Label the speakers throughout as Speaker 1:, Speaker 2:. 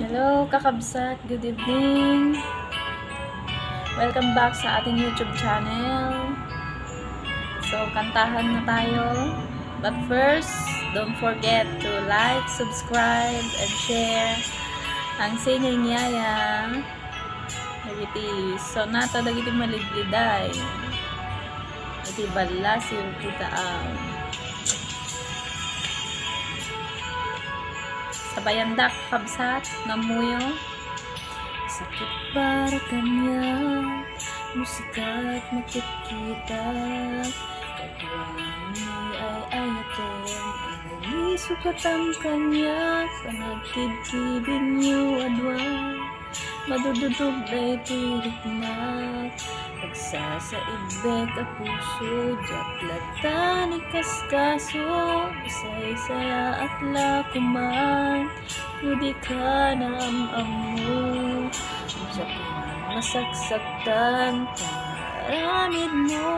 Speaker 1: Hello, kakabsat. Good evening. Welcome back sa ating YouTube channel. So, kantahan na tayo. But first, don't forget to like, subscribe, and share ang singing yaya. Dagiti sonata dagiti malibliday. Iti balla si kita sabayandak kabsat namuyo. Sakit para kanya, musikat makikita. Kagwani ay ayatem, anagisukat ang kanya. Panagkibkibing yu adwa, madududog na itirikmak. Pagsasaibek a puso, jaklatan ikaskaso. Isay-saya at lakuman, hindi ka na am-amu. Sa kuman masaksaktan, paramid mo.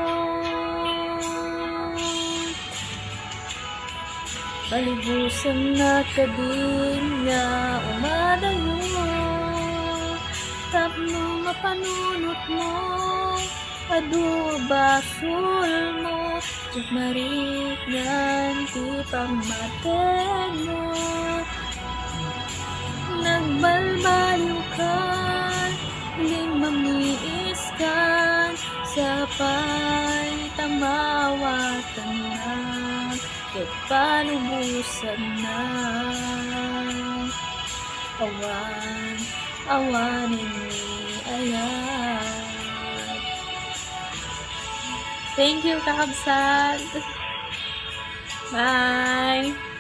Speaker 1: Balibusan na kadin nga umadayo, tapno mapanunot mo, adu basul mo. Diyak marit nanti pamaten mo. Nagbalbaliw ka, limamiis ka, sapay tamawatan na, ket palubusan na. Awanin ni ayat. Thank you, kakabsat. Bye!